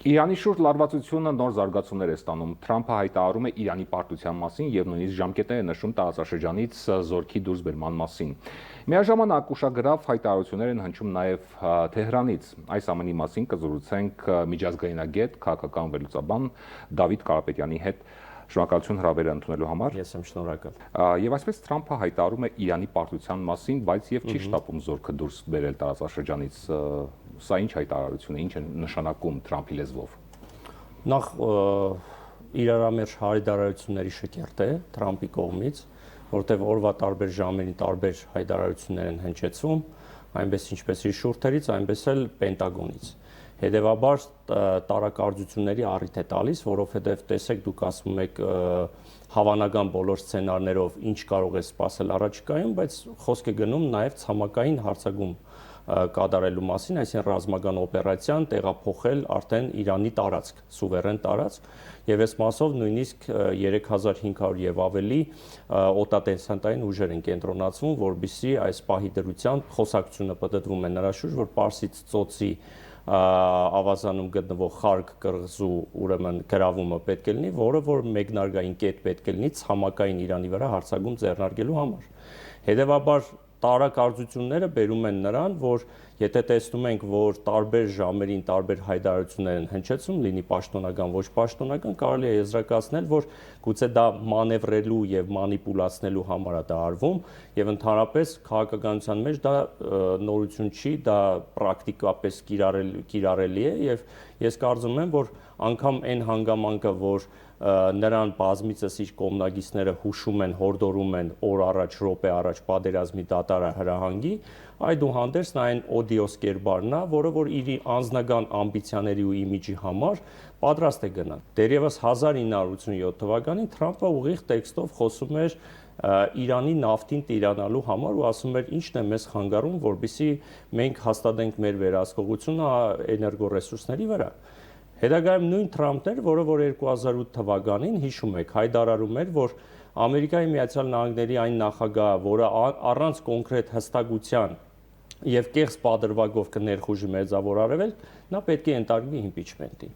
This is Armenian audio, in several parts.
Իրանի շուրջ լարվածությունը նոր զարգացումներ է ստանում։ Թրամփը հայտարարում է Իրանի պարտության մասին եւ նույնիսկ ժամկետներ է նշում տարածաշրջանից զորքի դուրսբերման մասին։ Միաժամանակ ուշագրավ հայտարարություններ են հնչում նաեւ Թեհրանից։ Այս ամենի մասին կզրուցենք միջազգայնագետ, քաղաքական վերլուծաբան Դավիթ Կարապետյանի հետ։ Շնորհակալություն հրավերը ընդունելու համար։ Ես եմ շնորհակալ։ Եվ այսպես Թրամփը հայտարարում է Իրանի պարտության մասին, բայց եւ չի շտապում զորքը դուրս բերել տարածաշրջանից։ Սա ինչ հայտարարություն է, ինչ է նշանակում Թրամփի լեզվով։ Նախ իրարամերժ հայտարարությունների շքերթ է Թրամփի կողմից, որտեղ օրվա տարբեր ժամերին տարբեր հայտարարություններ են հնչեցվում, այնպես ինչպես իր շուրթերից, այնպես էլ Պենտագոնից։ Հետևաբար տարակարծությունների առիթ է տալիս, որովհետև տեսեք դուք ասում եք հավանական բոլոր սցենարներով ինչ կարող է սպասել առաջիկայում, բայց խոսք է գնում նաև ցամաքային հարձակում կատարելու մասին, այսինքն ռազմական օպերացիան տեղափոխել արդեն Իրանի տարածք, սուվերեն տարածք, եւ այս մասով նույնիսկ 3500 եւ ավելի օտատենսանտային ուժեր են կենտրոնացվում, որբիսի այս պահի դրությամբ խոսակցությունը պատտվում է նրա շուրջ, որ Պարսից ծոցի ավազանում գտնվող Խարկ կղզու ուրեմն գրավումը պետք է լինի, որը որ մեկնարկային կետ պետք է լինի ցամաքային Իրանի վրա հարձակում ձեռնարկելու համար։ Հետևաբար տարակարծությունները բերում են նրան, որ եթե տեսնում ենք, որ տարբեր ժամերին տարբեր հայտարարություններ են հնչեցում, լինի պաշտոնական, ոչ պաշտոնական, կարելի է եզրակացնել, որ գուցե դա մանևրելու եւ մանիպուլացնելու համար է դա արվում եւ ընդհանրապես քաղաքականության մեջ դա նորություն չի, դա պրակտիկապես կիրառելի է եւ ես կարծում եմ, որ անգամ այն հանգամանքը, որ նրան բազմիցս իր կողմնակիցները հուշում են, հորդորում են օր առաջ, րոպե առաջ պատերազմի դատարը հրահանգի, այդուհանդերձ նա այն օդիոս կերպարն է, որը որ իր անձնական ամբիցիաների ու իմիջի համար պատրաստ է գնալ։ Դեռևս 1987 թվականին Թրամփը ուղիղ տեքստով խոսում էր Իրանի նավթին տիրանալու համար ու ասում էր ինչն է մեզ խանգարում, որբիսի մենք հաստատենք մեր վերահսկողությունը էներգոռեսուրսների վրա։ Հետագայում նույն Թրամփն էր, որը որ 2008 թվականին հիշում եք, հայտարարում էր, որ Ամերիկայի Միացյալ Նահանգների այն նախագահը, որը առանց կոնկրետ հստակության եւ կեղծ պատրվակով կներխուժի Մերձավոր Արևելք, նա պետք է ենթարկվի իմպիչմենտի։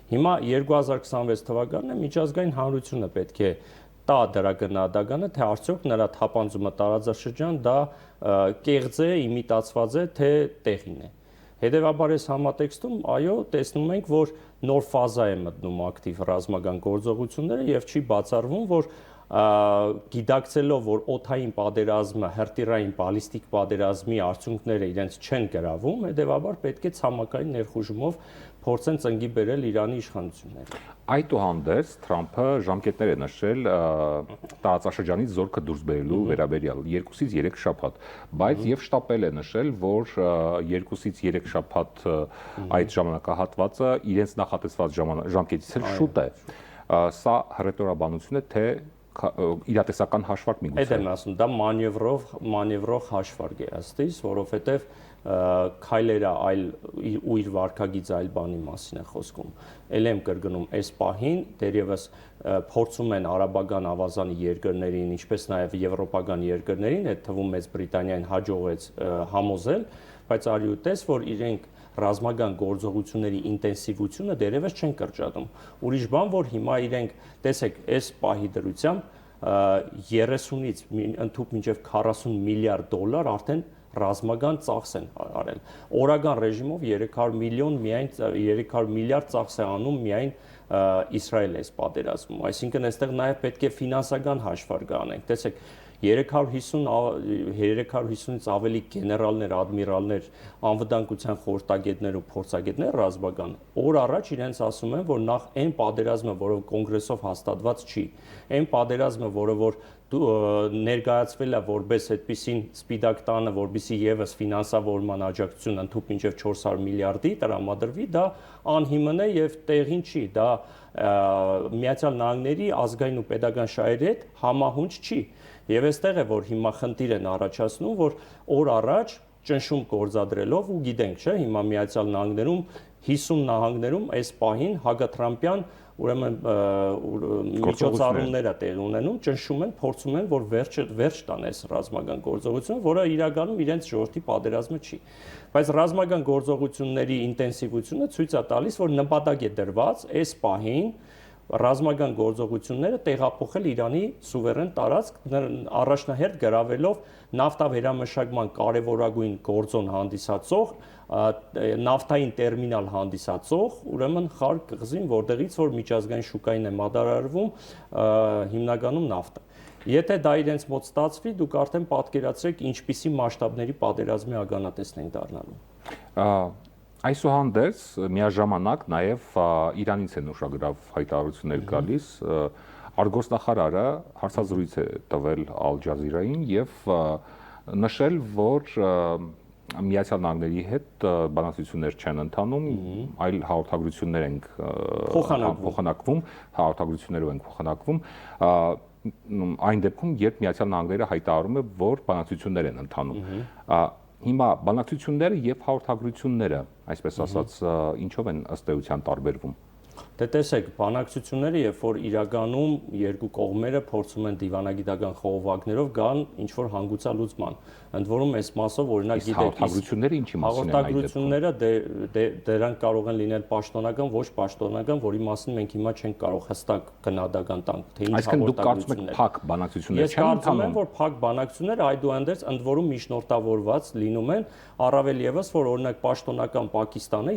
Հիմա 2026 թվականն է, միջազգային հանրությունը պետք է տա դրա գնահատականը, թե արդյոք նրա թափանցումը տարածաշրջան դա կեղծ է, իմիտացված է, թե տեղին է։ Հետևաբար այս համատեքստում, այո, տեսնում ենք, որ նոր ֆազա է մտնում ակտիվ ռազմական գործողությունները եւ չի բացառվում, որ գիտակցելով, որ օդային պատերազմը, հրթիռային բալիստիկ պատերազմի արդյունքները իրենց չեն գրավում, հետևաբար պետք է ցամաքային ներխուժումով փորձեն ծնկի բերել Իրանի իշխանությունները։ Այդուհանդերձ Թրամփը ժամկետներ է նշել տարածաշրջանից զորքը դուրս բերելու վերաբերյալ 2-ից 3 շաբաթ, բայց եւ շտապել է նշել, որ 2-ից 3 շաբաթ այդ ժամանակահատվածը իրենց նախատեսված ժամկետից էլ շուտ է։ Սա հռետորաբանություն է, թե իրատեսական հաշվարկ միգուցե։ Այդ եմ ասում, դա մանևրող հաշվարկ է ըստիս, որովհետև քայլերը այլ ու իր վարքագիծ այլ բանի մասին է խոսքում։ Էլ եմ կրկնում, այս պահին դեռևս փորձում են արաբական ավազանի երկրներին, ինչպես նաև եվրոպական երկրներին, այդ թվում Մեծ Բրիտանիային հաջողեց համոզել, բայց արի ու տես, որ իրենք ռազմական գործողությունների ինտենսիվությունը դեռևս չեն կրճատում։ Ուրիշ բան, որ հիմա իրենք, տեսեք, այս պահի դրությամբ 30-ից ընդհուպ մինչև 40 միլիարդ դոլար արդեն ռազմական ծախս են արել։ Օրական ռեժիմով 300 միլիարդ ծախս է անում միայն Իսրայելը այս պատերազմում։ Այսինքն այստեղ նաև պետք է ֆինանսական հաշվարկ անենք։ Տեսեք, 350-ից ավելի գեներալներ, ադմիրալներ, անվտանգության խորհրդագետներ ու փորձագետներ ռազմական օր առաջ իրենց ասում են, որ նախ այն պատերազմը, որը կոնգրեսով հաստատված չի, այն պատերազմը, որը որ ներկայացվել է որպես այդպիսին սպիտակ տանը, որբիսի եւս ֆինանսավորման աջակցություն ընդհուպ մինչև 400 միլիարդի տրամադրվի, դա անհիմն է եւ տեղին չի, դա Միացյալ Նահանգների ազգային ու պետական շահերի հետ համահունչ չի։ Եվ այստեղ է, որ հիմա խնդիր են առաջացնում, որ օր առաջ ճնշում գործադրելով ու գիտենք, չէ, հիմա Միացյալ Նահանգներում 50 նահանգներում այս պահին հակատրամպյան ուրեմն միջոցառումներ է տեղի ունենում, ճնշում են, փորձում են, որ վերջ տան այս ռազմական գործողությունը, որը իրականում իրենց ժողովրդի պատերազմը չի։ Բայց ռազմական գործողությունների ինտենսիվությունը ցույց է տալիս, որ նպատակ է դրված այս պահին ռազմական գործողությունները տեղափոխել Իրանի սուվերեն տարածք, առաջնահերթ գրավելով նավթավերամշակման կարևորագույն գործոն հանդիսացող, նավթային տերմինալ հանդիսացող, ուրեմն Խար կղզին, որտեղից որ միջազգային շուկային է մատարարվում հիմնականում նավթը։ Եթե դա իրենց մոտ ստացվի, դուք արդեն պատկերացրեք ինչպիսի մասշտաբների պատերազմի ականատեսն են դառնալու։ Այսուհանդերձ միաժամանակ նաև Իրանից են ուշագրավ հայտարարություններ գալիս, արտգործնախարարը հարցազրույց է տվել Ալ Ջազիրային եւ նշել, որ Միացյալ Նահանգների հետ բանակցություններ չեն ընթանում, այլ հաղորդագրություններ են փոխանակվում, հաղորդագրություններով են փոխանակվում այն դեպքում, երբ Միացյալ Նահանգները հայտարարում է, որ բանակցություններ են ընթանում։ Հիմա բանակցությունները եւ հաղորդագրությունները, այսպես ասած, ինչով են ըստ էության տարբերվում։ Դե տեսեք, բանակցությունները, երբ որ իրականում երկու կողմերը փորձում են դիվանագիտական խողովակներով գան ինչ որ հանգուցալուծման, ընդ որում այս մասով օրինակ գիտեք, հաղորդագրությունները ինչի մասին են այդ հաղորդագրությունները դրանք կարող են լինել պաշտոնական, ոչ պաշտոնական, որի մասին մենք հիմա չենք կարող հստակ գնահատական տանք, թե ինչ հաղորդագրություններ։ Այսինքն դուք կարծում եք փակ բանակցություններ չեն ընթանում։ Ես կարծում եմ, որ փակ բանակցությունները այդուհանդերձ ընդ որում միջնորդավորված լինում են, առավել եւս, որ օրինակ պաշտոնական Պակիստանը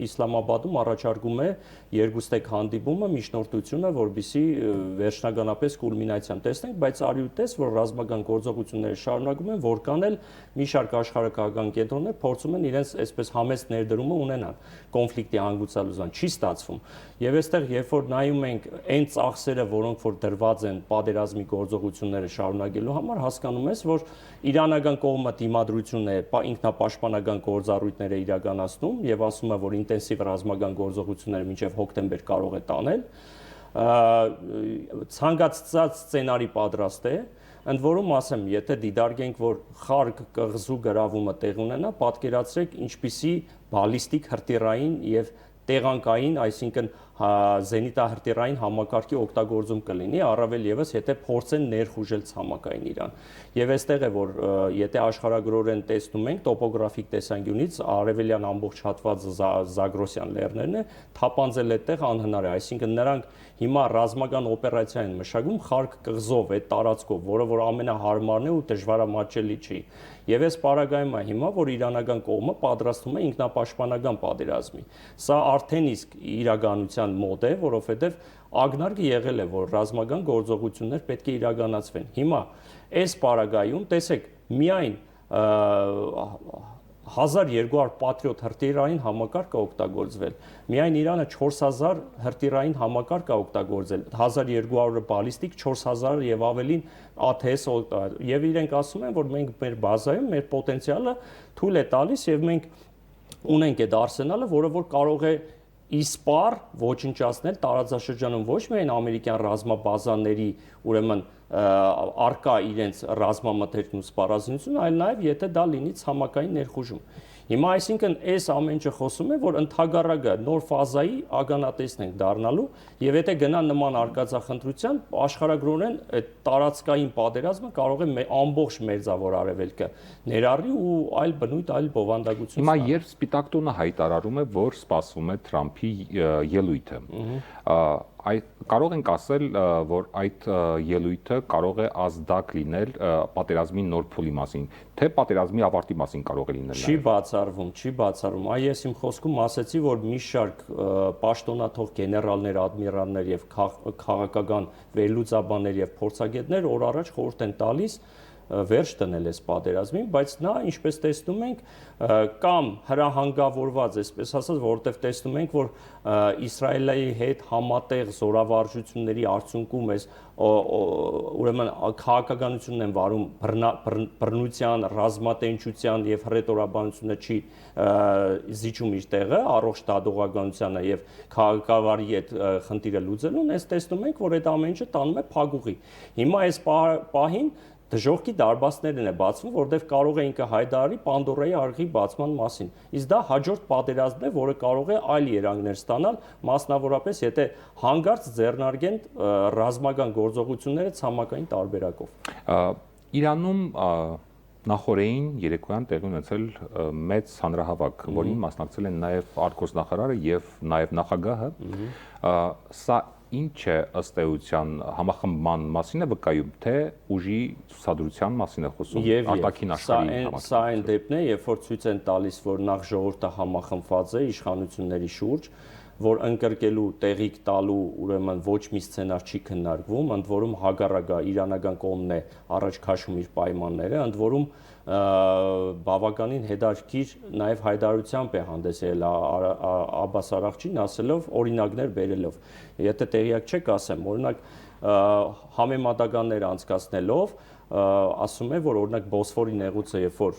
Իսլամաբադում առաջարկում է երկուստեք հանդիպումը, միջնորդությունը, որբիսի վերջնականապես կուլմինացիան տեսնենք, բայց արյուտես, որ ռազմական գործողությունները շարունակում են, որքան էլ մի շարք աշխարհակահաղական կենտրոններ փորձում են իրենց այսպես համեստ ներդրումը ունենալ կոնֆլիկտի հանգուցալուծման, չի ստացվում։ Եվ այստեղ, երբ որ նայում ենք այն ծախսերը, որոնք որ դրված են պատերազմի գործողությունները շարունակելու համար, հասկանում ես, որ իրանական կողմը դիմադրություն է, ինքնապաշտպանական գործառույթներ է իրականացնում եւ ասում է, որ ինտենսիվ ռազմական գործողությունները մինչեւ հոկտեմբեր կարող է տանել, ցանկացած սցենարի պատրաստ է, ընդ որում ասեմ, եթե դիտարկենք, որ Խար կղզու գրավումը տեղ ունենա, պատկերացրեք ինչպիսի բալիստիկ հրթիռային եւ տեղանկային, այսինքն զենիտահրթիռային համակարգի օգտագործում կլինի, առավել եւս եթե փորձեն ներխուժել ցամաքային Իրան։ Եվ այստեղ է, որ եթե աշխարհագրորեն տեսնում ենք տոպոգրաֆիկ տեսանկյունից, արևելյան ամբողջ հատվածը Զագրոսյան լեռներն է, թափանցել այդտեղ անհնար է, այսինքն նրանք հիմա ռազմական օպերացիա են մշակում Խարկ կղզով, այդ տարածքով, որը որ ամենահարմարն է ու դժվարամատչելի չի։ Եվ այս պարագայում է հիմա, որ իրանական կողմը պատրաստվում է ինքնապաշտպանական պատերազմի։ Սա արդեն իսկ իրականության մոտ է, որովհետև ակնարկը եղել է, որ ռազմական գործողություններ պետք է իրականացվեն։ Հիմա այս պարագայում, տեսեք, միայն 1200 Patriot հրթիռային համակարգ է օգտագործվել։ Միայն Իրանը 4000 հրթիռային համակարգ է օգտագործել, 1200-ը բալիստիկ, 4000 եւ ավելին ATS եւ իրենք ասում են, որ մենք մեր բազայում մեր պոտենցիալը թույլ է տալիս եւ մենք ունենք այդ արսենալը, որը որ կարող է իսպար ոչնչացնել տարածաշրջանում ոչ միայն ամերիկյան ռազմաբազաների, ուրեմն արկա իրենց ռազմամթերքն ու սպառազինությունը, այլ նաև եթե դա լինի ցամաքային ներխուժում։ Հիմա այսինքն այս ամեն ինչը խոսում է, որ ընդհակառակը նոր ֆազայի ականատեսն ենք դառնալու եւ եթե գնան նման արկածախնդրության, աշխարհագրորեն այդ տարածքային պատերազմը կարող է ամբողջ մերձավոր արևելքը ներառի ու այլ բնույթ, այլ բովանդակություն։ Հիմա երբ Սպիտակ տունը հայտարարում է, որ սպասվում է Թրամփի ելույթը, կարող ենք ասել, որ այդ ելույթը կարող է ազդակ լինել պատերազմի նոր փուլի մասին, թե պատերազմի ավարտի մասին կարող է լինել։ Չի բացառվում։ Այ ես իմ խոսքում ասեցի, որ մի շարք պաշտոնաթող գեներալներ, ադմիրալներ եւ քաղաքական վերլուծաբաններ եւ փորձագետներ օր առաջ խորհուրդ են տալիս վերջ դնել այս պատերազմին, բայց նա, ինչպես տեսնում ենք, կամ հրահանգավորված, այսպես ասած, որովհետև տեսնում ենք, որ Իսրայելի հետ համատեղ զորավարժությունների արդյունքում այս ուրեմն քաղաքականությունն են վարում բռնության, ռազմատենչության եւ հռետորաբանությունը չի զիջում իր տեղը, առողջ դատողականությանը եւ քաղաքավարի այդ խնդիրը լուծելուն, այս տեսնում ենք, որ այդ ամեն ինչը տանում է փակուղի։ Հիմա այս պահին Դժողքի դարբասներն է բացվում, որտեղ կարող է ինքը հայտարարի Պանդորայի արգի բացման մասին։ Իսկ դա հաջորդ պատերազմն է, որը կարող է այլ երանգներ ստանալ, մասնավորապես եթե հանգարց ձեռնարկեն ռազմական գործողությունները ցամաքային տարբերակով։ Իրանում նախորդին երեկոյան տեղի ունեցել մեծ հանրահավաք, որին մասնակցել են նաև արտգործնախարարը եւ նաև նախագահը։ Սա ինչ է ըստ էության համախմբման մասին է վկայում, թե ուժի ցուցադրության մասին է խոսում արտաքին աշխարհի համար։ Սա այն դեպքն է, երբ որ ցույց են տալիս, որ նախ ժողովուրդը համախմբված է իշխանությունների շուրջ, որ ընկրկելու, տեղիք տալու, ուրեմն ոչ մի սցենար չի քննարկվում, ընդ որում հակառակը իրանական կողմն է առաջ քաշում իր պայմանները, ընդ որում բավականին հետաքրքիր նաև հայտարարությամբ է հանդես եկել Աբբաս Արաղչին, ասելով օրինակներ բերելով։ Եթե տեղյակ չեք, ասեմ, օրինակ համեմատականներ անցկացնելով ասում է, որ օրինակ Բոսֆորի նեղուցը, երբ որ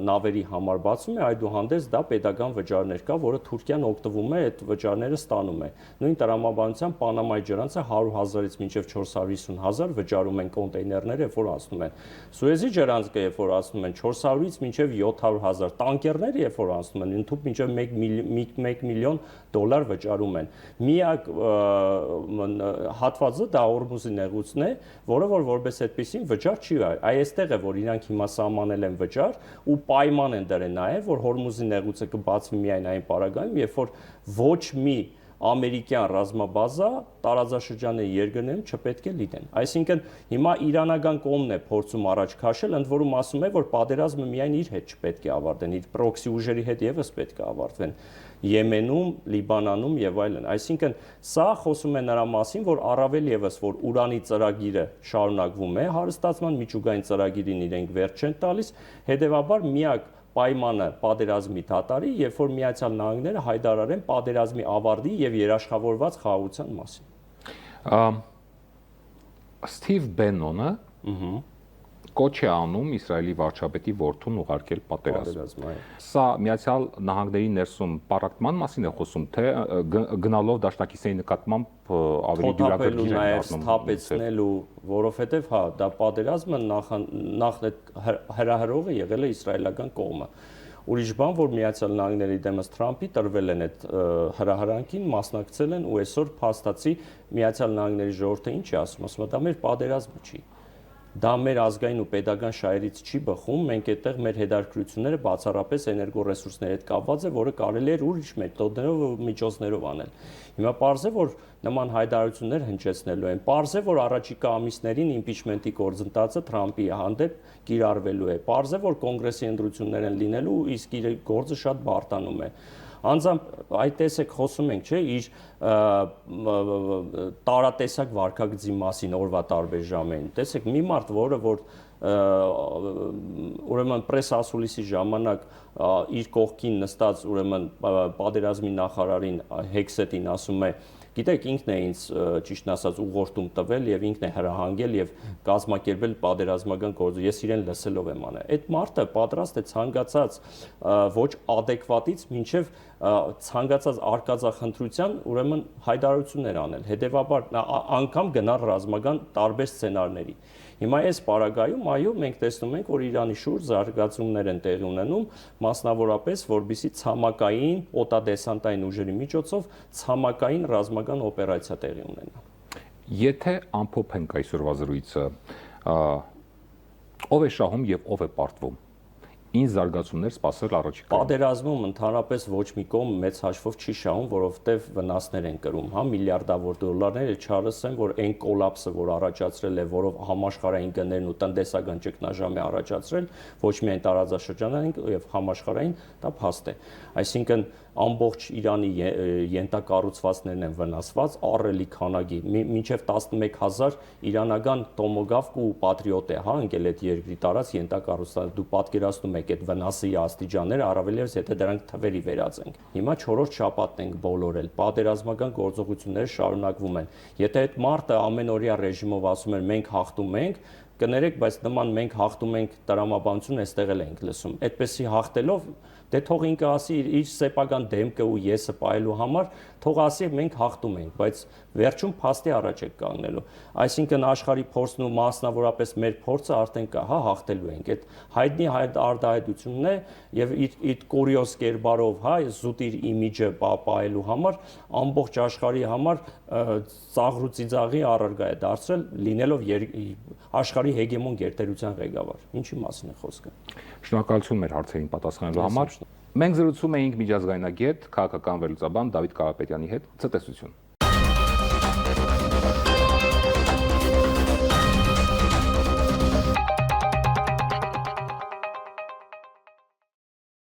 նավերի համար բացում է, այդուհանդերձ դա պետական վճարներ կա, որը Թուրքիան օգտվում է, այդ վճարները ստանում է։ Նույն տրամաբանությամբ Պանամայի ջրանցը 100,000-ից մինչև 450,000 վճարում են կոնտեյներները, երբ որ անցնում են։ Սուեզի ջրանցքը, երբ որ անցնում են 400-ից մինչև 700,000, տանկերները, երբ որ անցնում են, ընդհանուր մինչև 1 միլիոն դոլար վճարում են։ Միակ հատվածը դա Օրմուզի նեղուցն է, որը որպես այդպեսին վճար չի արել։ Այստեղ է, որ իրանք հիմա սահմանել են վճար ու պայման են դրել նաև, որ Հորմուզի նեղուցը կբացվի միայն այն պարագայում, երբ որ ոչ մի ամերիկյան ռազմաբազա տարածաշրջանի երկրներում չպետք է լինեն։ Այսինքն հիմա իրանական կողմն է փորձում առաջ քաշել, ընդ որում ասում է, որ պատերազմը միայն իր հետ չպետք է ավարտեն, իր պրոքսի ուժերի հետ եւս պետք է ավարտվեն Եմենում, Լիբանանում եւ այլն։ Այսինքն սա խոսում է նրա մասին, որ առավել եւս որ Ուրանի ծրագիրը շարունակվում է, հարստացման միջուկային ծրագիրին իրենք վերջ չեն տալիս, հետեւաբար միակ պայմանը պատերազմի դատարի, երբ որ Միացյալ Նահանգները հայտարարեն պատերազմի ավարտի եւ երաշխավորված խաղաղության մասին։ Սթիվ Բենոնը կոչ է անում Իսրայելի վարչապետի որդուն ուղարկել պատերազմ։ Սա Միացյալ Նահանգների ներսում պառակտման մասին է խոսում, թե գնալով դաշնակիցների նկատմամբ ավելի դյուրակրկին է դառնում։ Թափեցնելու, որովհետև հա, դա պատերազմը նախ հրահրողը եղել է իսրայելական կողմը։ Ուրիշ բան, որ Միացյալ Նահանգների դեմս Թրամփի տրվել են այդ հրահրանքին, մասնակցել են ու այսօր փաստացի Միացյալ Նահանգների ժողովուրդը ինչ է ասում, ասում է դա մեր պատերազմը չի։ Դա մեր ազգային ու պետական շահերից չի բխում, մենք այդտեղ մեր հետաքրքրությունները բացառապես էներգոռեսուրսների հետ կապված է, որը կարելի է ուրիշ մեթոդներով ու միջոցներով անել։ Հիմա պարզ է, որ նման հայտարարություններ հնչեցնելու են, պարզ է, որ առաջիկա ամիսներին իմպիչմենտի գործընթացը Թրամփի հանդեպ կիրառվելու է, պարզ է, որ կոնգրեսի ընտրություններ են լինելու, իսկ իր գործը շատ բարդանում է։ Անձամբ այդ տեսեք խոսում ենք, չէ, իր տարատեսակ վարքագծի մասին օրվա տարբեր ժամերին։ Տեսեք, մի մարդ, որը որ ուրեմն պրես ասուլիսի ժամանակ իր կողքին նստած ուրեմն պատերազմի նախարարին Հեքսետին ասում է, գիտեք, ինքն է ինձ ճիշտն ասած ուղղորդում տվել եւ ինքն է հրահանգել եւ կազմակերպել պատերազմական գործը։ Ես իրեն լսելով եմ անել։ Այդ մարդը պատրաստ է ցանկացած ոչ adekvatից մինչեւ ցանկացած արկածախնդրության ուրեմն հայտարարություններ անել։ Հետևաբար անգամ գնալ ռազմական տարբեր սցենարների։ Հիմա այս պարագայում, այո, մենք տեսնում ենք, որ Իրանի շուրջ զարգացումներ են տեղի ունենում, մասնավորապես, որբիսի ցամաքային օտադեսանտային ուժերի միջոցով ցամաքային ռազմական օպերացիա տեղի ունենա։ Եթե ամփոփենք այսօրվա զրույցը, ով է շահում եւ ով է պարտվում։ Ինչ զարգացումներ սպասել առաջիկայում։ Պատերազմում ընդհանրապես ոչ մի կողմ մեծ հաշվով չի շահում, որովհետև վնասներ են կրում, հա, միլիարդավոր դոլարներ, չարսեն, որ այն կոլապսը, որ առաջացրել է, որով համաշխարհային գներն ու տնտեսական ճգնաժամ է առաջացրել, ոչ միայն տարածաշրջանային եւ համաշխարհային, դա փաստ է։ Այսինքն ամբողջ Իրանի յենտակառուցվածքներն են վնասված, ահռելի քանակի, մինչև 11000 իրանական տոմոգավկ ու պատրիոտ է, հա, ընկել այդ երկրի տարած յենտակառուցվածք։ Դու պատկերացնում եք այդ վնասի աստիճանները, առավելևս եթե դրանք թվերի վերածենք։ Հիմա 4-րդ շաբաթն ենք բոլորել, պատերազմական գործողությունները շարունակվում են։ Եթե այդ մարտը ամենօրյա ռեժիմով ասում են մենք հաղթում ենք, կներեք, բայց նման մենք հաղթում ենք տրամաբանություն, այստեղ էլ ենք լսում։ Այդպեսի հաղթելով դե թող ինքը ասի իր սեփական դեմքը ու եսը պայելու համար, թող ասի մենք հաղթում ենք, բայց վերջում փաստի առաջ եք կանգնելու։ Այսինքն աշխարհի փորձն ու մասնավորապես մեր փորձը արդեն կա, հա, հաղթելու ենք։ Այդ հայտնի արտահայտությունն է եւ իր կուրիոզ կերպարով, հա, զուտ իր իմիջը պահելու համար ամբողջ աշխարհի համար ծաղրու ծիծաղի առարգա է դարձրել, լինելով աշխարհի հեգեմոն գերտերության ղեկավար։ Ինչի մասին է խոսքը։ Շնորհակալություն մեր հարցերին պատասխանելու համար։ Մենք զրուցում էինք միջազգայնագետ, քաղաքական վերլուծաբան Դավիթ Կարապետյանի հետ։ Ցտեսություն։